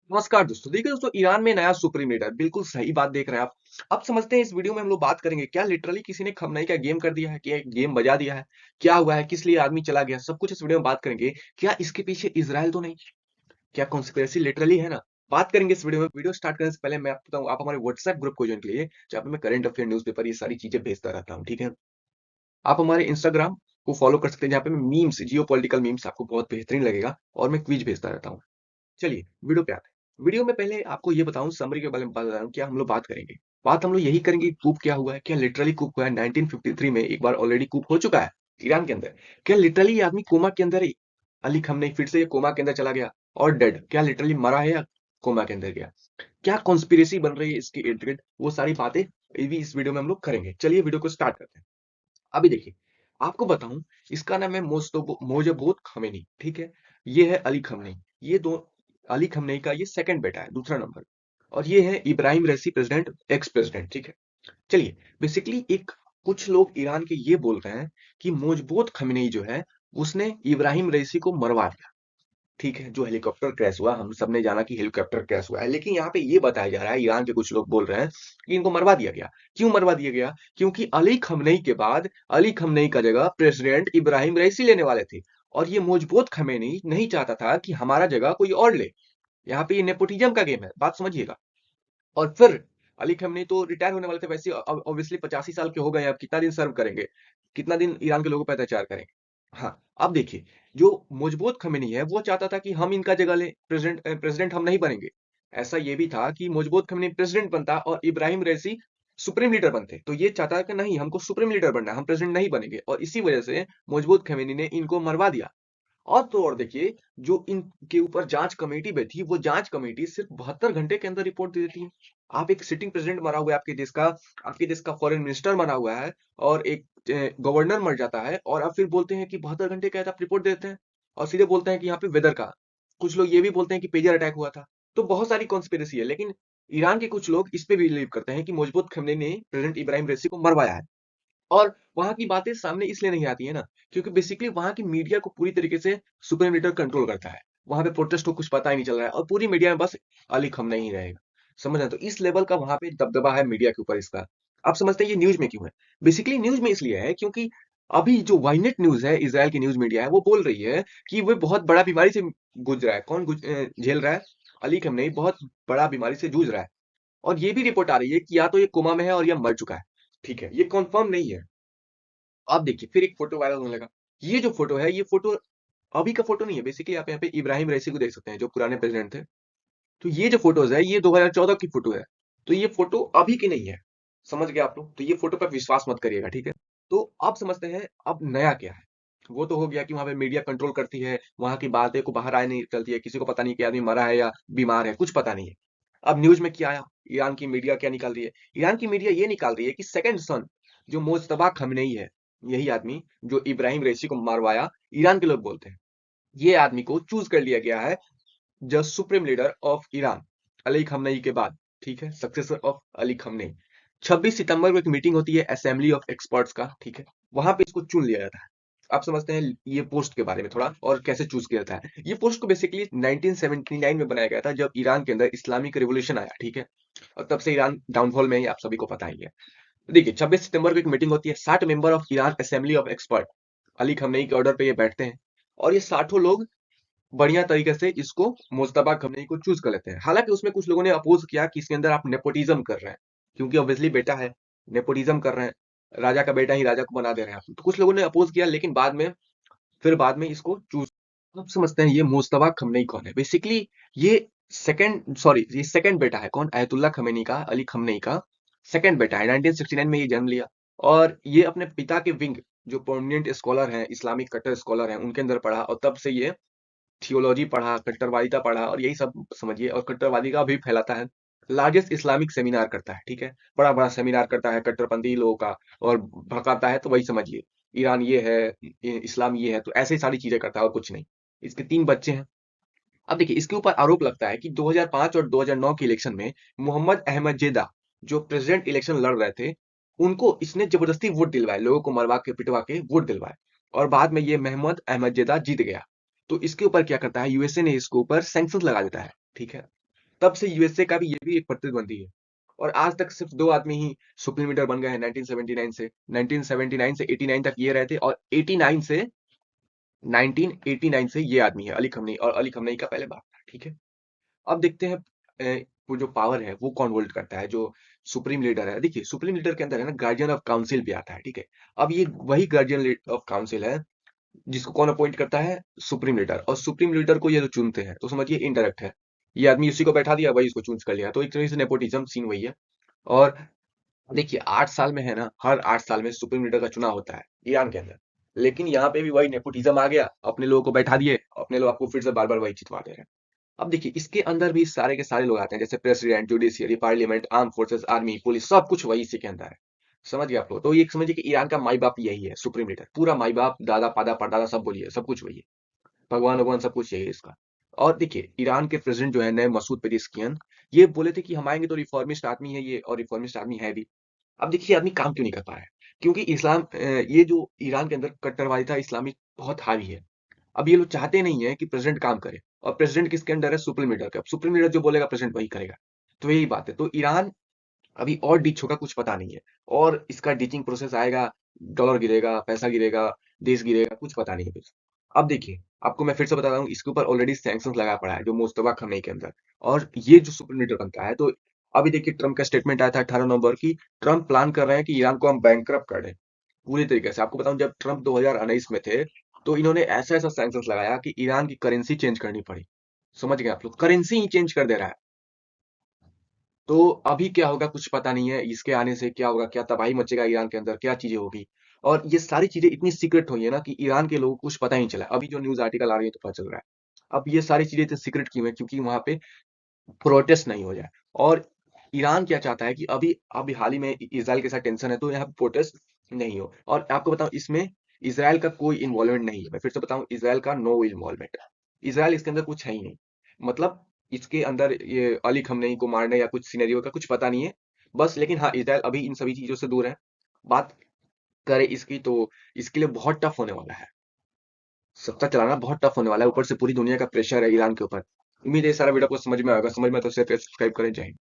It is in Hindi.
नमस्कार दोस्तों। देखिए दोस्तों, ईरान में नया सुप्रीम लीडर, बिल्कुल सही बात देख रहे हैं आप। अब समझते हैं इस वीडियो में हम लोग बात करेंगे, क्या लिटरली किसी ने खमनई का गेम कर दिया है, क्या गेम बजा दिया है, क्या हुआ है, किस लिए आदमी चला गया, सब कुछ इस वीडियो में बात करेंगे। क्या इसके पीछे इजराइल तो नहीं, क्या कॉन्स्पिरेसी लिटरली है ना। बात करेंगे इस वीडियो में। वीडियो स्टार्ट करने से पहले मैं आपको बताऊं, आप हमारे व्हाट्सएप ग्रुप को ज्वाइन कीजिए, जहाँ पे मैं करंट अफेयर, न्यूज़पेपर, ये सारी चीजें भेजता रहता हूँ, ठीक है। आप हमारे इंस्टाग्राम को फॉलो कर सकते हैं, जहाँ पे मैं मीम्स, जियो पॉलिटिकल मीम्स आपको बहुत बेहतरीन लगेगा, और मैं क्विज भेजता रहता हूँ। चलिए वीडियो पे आते हैं। वीडियो में पहले आपको ये बताऊं, समरी के बारे में बता रहा हूं, क्या हम लोग बात करेंगे। बात हम लोग यही करेंगे, कूप क्या हुआ है, क्या लिटरली कूप हुआ है। 1953 में एक बार ऑलरेडी कूप हो चुका है ईरान के अंदर। क्या लिटरली ये आदमी कोमा के अंदर ही, अली खamenei फिर से ये कोमा के अंदर चला गया और डेड, क्या लिटरली मरा है या कोमा के अंदर गया। क्या कॉन्स्पिरेसी बन रही है इसके इर्द गिर्द, वो सारी बातें ये भी इस वीडियो में हम लोग करेंगे। चलिए वीडियो को स्टार्ट करते हैं। अभी देखिए, आपको बताऊं, इसका नाम है मोजबोत खमेनी, ठीक है। ये है अली खमेनी। ये दो, अली खमेनी का ये सेकंड बेटा है, दूसरा नंबर। और ये है इब्राहिम रईसी, प्रेसिडेंट, एक्स प्रेसिडेंट, ठीक है। चलिए, बेसिकली एक, कुछ लोग ईरान के ये बोल रहे हैं कि मोजबोत खमेनी जो है, उसने इब्राहिम रईसी को मरवा दिया, ठीक है। जो हेलीकॉप्टर क्रैश हुआ, हम सबने जाना कि हेलीकॉप्टर क्रैश हुआ है, लेकिन यहाँ पे ये बताया जा रहा है, ईरान के कुछ लोग बोल रहे हैं कि इनको मरवा दिया गया। क्यों मरवा दिया गया? क्योंकि अली खamenei के बाद अली खamenei का जगह प्रेसिडेंट इब्राहिम रईसी लेने वाले थे। और ये मजबूत खamenei नहीं चाहता था कि हमारा जगह कोई और ले। यहाँ पे ये नेपोटिज्म का गेम है, बात समझिएगा। और फिर अली खamenei तो रिटायर होने वाले थे वैसे, ऑब्वियसली 85 साल के हो गए, अब कितना दिन सर्व करेंगे, कितना दिन ईरान के लोगों पर अत्याचार करेंगे। हाँ, अब देखिए, जो मजबूत खamenei है वो चाहता था कि हम इनका जगह लें, प्रेसिडेंट प्रेसिडेंट हम नहीं बनेंगे। ऐसा ये भी था कि मजबूत खamenei प्रेसिडेंट बनता और इब्राहिम रईसी सुप्रीम लीडर बनते, तो ये चाहता है कि नहीं, हमको सुप्रीम लीडर बनना है, हम प्रेसिडेंट नहीं बनेंगे, और इसी वजह से मजबूत खamenei ने इनको मरवा दिया। और तो और देखिए, जो इनके ऊपर जांच कमेटी बैठी, वो जांच कमेटी सिर्फ 72 घंटे के अंदर रिपोर्ट दे देती है। आप एक सिटिंग प्रेसिडेंट मरा हुआ है आपके देश का, आपके देश का फॉरेन मिनिस्टर मरा हुआ है, और एक गवर्नर मर जाता है, और आप फिर बोलते हैं कि 72 घंटे के अंदर आप रिपोर्ट देते हैं, और सीधे बोलते हैं कि यहाँ पे वेदर का। कुछ लोग ये भी बोलते हैं कि पेजर अटैक हुआ था। तो बहुत सारी कॉन्स्पिरेसी है, लेकिन ईरान के कुछ लोग इस पे भी बिलीव करते हैं कि मजबूत खamenei ने प्रेसिडेंट इब्राहिम रईसी को मरवाया है। और वहां की बातें सामने इसलिए नहीं आती है ना, क्योंकि बेसिकली वहां की मीडिया को पूरी तरीके से सुप्रीम लीडर कंट्रोल करता है। वहां पे प्रोटेस्ट को कुछ पता ही नहीं चल रहा है, और पूरी मीडिया में बस अली खamenei ही रहेगा। समझ रहे हैं? तो इस लेवल का वहां पे दबदबा है मीडिया के ऊपर इसका। आप समझते हैं ये न्यूज में क्यों है? बेसिकली न्यूज में इसलिए है क्योंकि अभी जो वाइनेट न्यूज है, इसराइल की न्यूज मीडिया है, वो बोल रही है कि वो बहुत बड़ा बीमारी से गुजरा है। कौन झेल रहा है? अली खamenei बहुत बड़ा बीमारी से जूझ रहा है। और ये भी रिपोर्ट आ रही है कि या तो ये कोमा में है और या मर चुका है, ठीक है। ये कंफर्म नहीं है। आप देखिए, फिर एक फोटो वायरल होने लगा। ये जो फोटो है, ये फोटो अभी का फोटो नहीं है। बेसिकली आप यहाँ पे इब्राहिम रईसी को देख सकते हैं, जो पुराने प्रेसिडेंट थे। तो ये जो फोटोज है, ये 2014 की फोटो है। तो ये फोटो अभी की नहीं है। समझ गए आप लोग? तो ये फोटो पर विश्वास मत करिएगा, ठीक है। तो आप समझते हैं अब नया क्या है। वो तो हो गया कि वहां पे मीडिया कंट्रोल करती है, वहां की बातें को बाहर आए नहीं चलती है, किसी को पता नहीं कि आदमी मरा है या बीमार है, कुछ पता नहीं है। अब न्यूज में क्या आया, ईरान की मीडिया क्या निकाल रही है? ईरान की मीडिया ये निकाल रही है कि सेकंड सन, जो मोजतबा खamenei है, यही आदमी जो इब्राहिम रईसी को मारवाया, ईरान के लोग बोलते हैं, ये आदमी को चूज कर लिया गया है the supreme leader of Iran, Ali Khamenei के बाद, ठीक है, सक्सेसर ऑफ अली खamenei। 26 सितंबर को एक मीटिंग होती है असेंबली ऑफ एक्सपर्ट्स का, ठीक है। वहां पे इसको चुन लिया जाता है। आप समझते हैं ये पोस्ट के बारे में थोड़ा, और कैसे चूज किया जाता है। ये पोस्ट को बेसिकली 1979 में बनाया गया था, जब ईरान के अंदर इस्लामिक रिवॉल्यूशन आया, ठीक है। और तब से ईरान डाउनफॉल में ही, आप सभी को पता ही है। देखिए, 26 सितंबर को एक मीटिंग होती है, 60 member of Iran assembly of expert, Ali Khamenei के ऑर्डर पे ये बैठते हैं। और ये 60 लोग बढ़िया तरीके से इसको, मुज्तबा खamenei को चूज कर लेते हैं। हालांकि उसमें कुछ लोगों ने अपोज किया कि इसके अंदर आप नेपोटिज्म कर रहे हैं, क्योंकि ऑब्वियसली बेटा है, नेपोटिज्म कर रहे हैं, राजा का बेटा ही राजा को बना दे रहे हैं आप। तो कुछ लोगों ने अपोज किया, लेकिन बाद में, फिर बाद में इसको चूज। आप समझते हैं ये मुज्तबा खamenei कौन है। बेसिकली ये ये सेकंड बेटा है, कौन? अयतुल्ला खamenei का, अली खamenei का सेकंड बेटा है। 1969 में ये जन्म लिया। और ये अपने पिता के विंग, जो प्रोमिनेंट स्कॉलर हैं, इस्लामिक कट्टर स्कॉलर हैं, उनके अंदर पढ़ा, और तब से ये थियोलॉजी पढ़ा, कट्टरवादिता पढ़ा, और यही सब समझिए, और कट्टरवादी का भी फैलाता है। लार्जेस्ट इस्लामिक सेमिनार करता है, ठीक है। बड़ा बड़ा सेमिनार करता है कट्टरपंथी लोगों का, और भड़काता है, तो वही समझिए, ईरान ये है, इस्लाम ये है, तो ऐसे ही सारी चीजें करता है, और कुछ नहीं। इसके 3 बच्चे हैं। अब देखिए, इसके ऊपर आरोप लगता है कि 2005 और 2009 के इलेक्शन में मोहम्मद अहमदजेदा, जो प्रेसिडेंट इलेक्शन लड़ रहे थे, उनको इसने जबरदस्ती वोट दिलवाए, लोगों को मरवा के पिटवा के वोट दिलवाए। और बाद में ये मोहम्मद अहमदजेदा जीत गया। तो इसके ऊपर क्या करता है, यूएसए ने इसके ऊपर सैंक्शन लगा देता है, ठीक है। तब से यूएसए का भी ये भी एक प्रतिद्वंदी है। और आज तक सिर्फ दो आदमी ही सुप्रीम लीडर बन गए हैं 1979 से 89 तक ये रहे थे, और 89 से 1989 से ये आदमी है अली खमनी, और अली खमनी का पहले बाप था, ठीक है। अब देखते हैं वो जो पावर है वो कौन होल्ड करता है, जो सुप्रीम लीडर है। देखिए सुप्रीम लीडर के अंदर है ना गार्जियन ऑफ काउंसिल भी आता है, ठीक है। अब ये वही गार्जियन ऑफ काउंसिल है जिसको कौन अपॉइंट करता है, सुप्रीम लीडर। और सुप्रीम लीडर को ये जो चुनते हैं तो समझिए इनडायरेक्ट है, ये आदमी उसी को बैठा दिया, वही इसको चूज कर लिया, तो एक तरीके से नेपोटिज्म सीन वही है। और देखिए 8 साल में है ना, हर 8 साल में सुप्रीम लीडर का चुनाव होता है ईरान के अंदर। लेकिन यहाँ पे भी वही नेपोटिज्म आ गया, अपने लोगों को बैठा दिए, अपने लोग आपको फिर से बार बार वही जितवा दे रहे हैं। अब देखिए इसके अंदर भी सारे के सारे लोग आते हैं, जैसे president, judiciary, parliament, arm forces, army, police, सब कुछ वही इसी के अंदर है। समझ गए आप लोग? तो ये समझिए कि ईरान का माई बाप यही है, सुप्रीम लीडर। पूरा माई बाप, दादा पादा परदादा सब बोलिए, सब कुछ वही है। भगवान भगवान सब कुछ यही है इसका। और देखिए ईरान के प्रेसिडेंट जो है नए मसूद पेजिस्कियन, ये बोले थे कि हम आएंगे तो रिफॉर्मिस्ट आदमी है ये, और रिफॉर्मिस्ट आदमी है भी। अब देखिए आदमी काम क्यों नहीं कर पा रहा है, क्योंकि इस्लाम ये जो ईरान के अंदर कट्टरवादिता इस्लामिक बहुत हावी है। अब ये लोग चाहते नहीं है कि प्रेसिडेंट काम करे, और प्रेसिडेंट किसके अंडर है, सुप्रीम लीडर का। सुप्रीम लीडर जो बोलेगा प्रेसिडेंट वही करेगा। तो यही बात है। तो ईरान अभी और डिच होगा कुछ पता नहीं है, और इसका डिचिंग प्रोसेस आएगा, डॉलर गिरेगा, पैसा गिरेगा, देश गिरेगा, कुछ पता नहीं है कुछ। अब देखिए आपको मैं फिर से बता रहा हूँ, इसके ऊपर ऑलरेडी सैंक्शन लगा पड़ा है जो मुस्तफा खमेनी के अंदर। और ये जो सुप्रीम लीडर बनता है, तो अभी देखिए ट्रम्प का स्टेटमेंट आया था 18 नवंबर की, ट्रम्प प्लान कर रहे हैं कि ईरान को हम बैंकरप्ट कर दें पूरी तरीके से। आपको बताऊं जब ट्रम्प 2019 में थे, तो इन्होंने ऐसा ऐसा सैंक्शन लगाया कि ईरान की करेंसी चेंज करनी पड़ी। समझ गए आप लोग, करेंसी ही चेंज कर दे रहा है। तो अभी क्या होगा कुछ पता नहीं है, इसके आने से क्या होगा, क्या तबाही मचेगा ईरान के अंदर, क्या चीजें होगी। और ये सारी चीजें इतनी सीक्रेट हुई है ना कि ईरान के लोगों को कुछ पता ही नहीं चला। अभी जो न्यूज आर्टिकल आ रही है तो पता चल रहा है। अब ये सारी चीजें इतनी सीक्रेट क्यों है, क्योंकि वहां पे प्रोटेस्ट नहीं हो जाए। और ईरान क्या चाहता है कि अभी अभी हाल ही में इसराइल के साथ टेंशन है, तो यहाँ पे प्रोटेस्ट नहीं हो। और आपको बताऊं इसमें इसराइल का कोई इन्वॉल्वमेंट नहीं है। मैं फिर से बताऊं, इसराइल का नो इन्वॉल्वमेंट। इसराइल इसके अंदर कुछ है ही नहीं। मतलब इसके अंदर ये अली खमनेई को मारने या कुछ सिनेरियो का कुछ पता नहीं है बस। लेकिन हाँ, इसराइल अभी इन सभी चीजों से दूर है। बात करें इसकी तो इसके लिए बहुत टफ होने वाला है, सत्ता चलाना बहुत टफ होने वाला है। ऊपर से पूरी दुनिया का प्रेशर है ईरान के ऊपर। उम्मीद है ये सारा वीडियो आपको समझ में आएगा। समझ में तो शेयर सब्सक्राइब करें। जय हिंद।